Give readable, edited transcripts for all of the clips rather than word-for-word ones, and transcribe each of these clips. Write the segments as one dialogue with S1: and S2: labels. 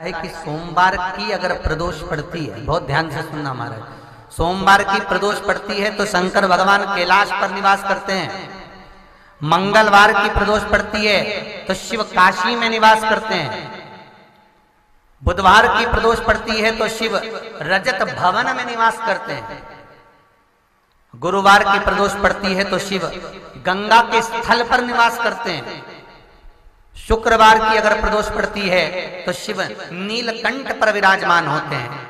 S1: है कि सोमवार की अगर प्रदोष पड़ती है, बहुत ध्यान से सुनना महाराज, सोमवार की प्रदोष पड़ती है तो शंकर भगवान कैलाश पर निवास करते हैं। मंगलवार की प्रदोष पड़ती है तो शिव काशी में निवास करते हैं। बुधवार की प्रदोष पड़ती है तो शिव रजत भवन में निवास करते हैं। गुरुवार की प्रदोष पड़ती है तो शिव गंगा के स्थल पर निवास करते हैं। शुक्रवार की अगर प्रदोष पड़ती है तो शिव नीलकंठ पर विराजमान होते हैं।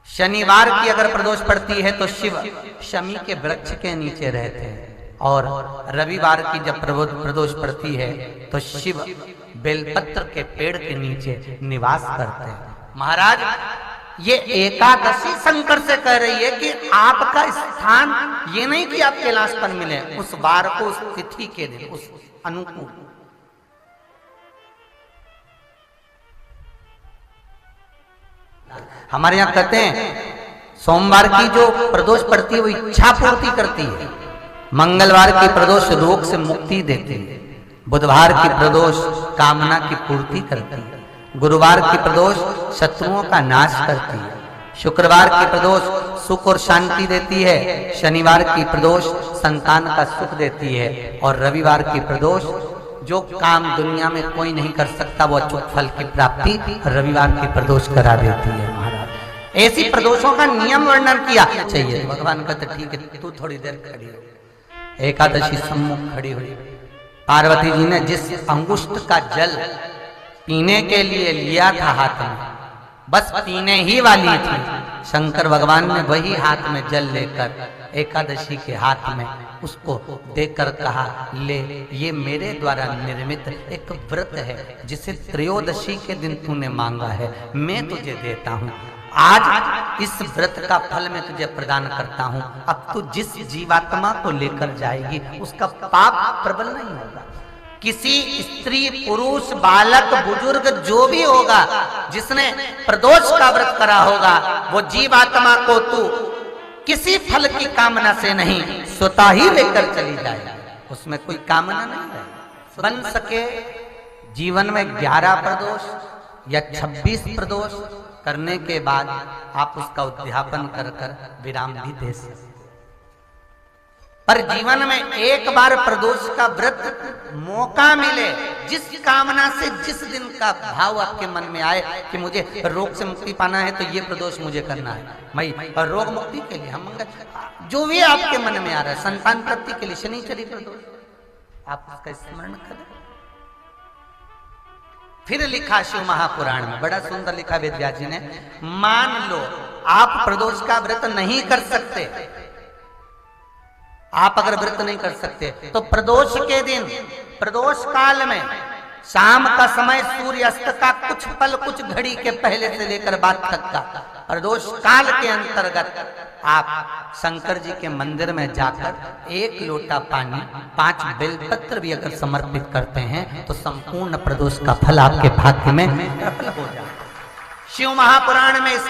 S1: शनिवार की अगर प्रदोष पड़ती है तो शिव शमी के वृक्ष के नीचे रहते हैं। और रविवार की जब प्रदोष पड़ती है तो शिव बेलपत्र के पेड़ के नीचे निवास करते हैं। महाराज, ये एकादशी शंकर से कह रही है कि आपका स्थान ये नहीं कि आप कैलाश पर मिले, उस वार को, उस तिथि के दिन, उस अनुकूल। हमारे यहां कहते हैं सोमवार की जो प्रदोष पड़ती है वो इच्छा पूर्ति करती है। मंगलवार की प्रदोष रोग से मुक्ति देती है। बुधवार की प्रदोष कामना की पूर्ति करती है। गुरुवार की प्रदोष शत्रुओं का नाश करती है। शुक्रवार की प्रदोष सुख और शांति देती है। शनिवार की प्रदोष संतान का सुख देती है। और रविवार की प्रदोष जो काम दुनिया में कोई नहीं कर सकता वो अचूक फल की प्राप्ति रविवार की प्रदोष करा देती है। महाराज, ऐसी प्रदोषों का नियम वर्णन किया चाहिए। भगवान कहते ठीक है, तू थोड़ी देर खड़ी हो। एकादशी सम्मुख खड़ी हुई। पार्वती जी ने जिस अंगुष्ठ का जल पीने के लिए लिया था हाथ में, बस पीने ही वाली थी, शंकर भगवान ने वही हाथ में जल लेकर एकादशी के हाथ में उसको देकर कहा, ले, ये मेरे द्वारा निर्मित एक व्रत है जिसे त्रयोदशी के दिन तूने मांगा है, मैं तुझे देता हूँ। आज इस व्रत का फल मैं तुझे प्रदान करता हूँ। अब तू जिस जीवात्मा को लेकर जाएगी उसका पाप प्रबल नहीं होगा। किसी स्त्री, पुरुष, बालक, बुजुर्ग जो भी होगा जिसने प्रदोष का व्रत करा होगा, वो जीवात्मा को तू किसी फल की कामना से नहीं, स्वतः ही लेकर चली जाए। उसमें कोई कामना नहीं है। बन सके जीवन में 11 प्रदोष या 26 प्रदोष करने के बाद आप उसका उद्यापन कर विराम भी दे सकते। पर जीवन में एक बार प्रदोष का व्रत मौका मिले, जिस कामना से, जिस दिन का भाव आपके मन में आए कि मुझे रोग से मुक्ति पाना है तो ये प्रदोष मुझे करना है, मैं और रोग मुक्ति के लिए हम जो भी आपके मन में आ रहा है, संतान प्राप्ति के लिए शनिचरी प्रदोष, आप उसका स्मरण करें। फिर लिखा शिव महापुराण में, बड़ा सुंदर लिखा वेद व्यास जी ने, मान लो आप प्रदोष का व्रत नहीं कर सकते, आप अगर व्रत नहीं कर सकते तो प्रदोष के दिन, प्रदोष काल में शाम का समय, सूर्यास्त का कुछ पल, कुछ घड़ी के पहले से लेकर बाद तक का प्रदोष काल के अंतर्गत आप शंकर जी के मंदिर में जाकर 1 लोटा पानी, 5 बेलपत्र भी अगर समर्पित करते हैं तो संपूर्ण प्रदोष का फल आपके भाग्य में प्रबल हो जाए। शिव महापुराण में इस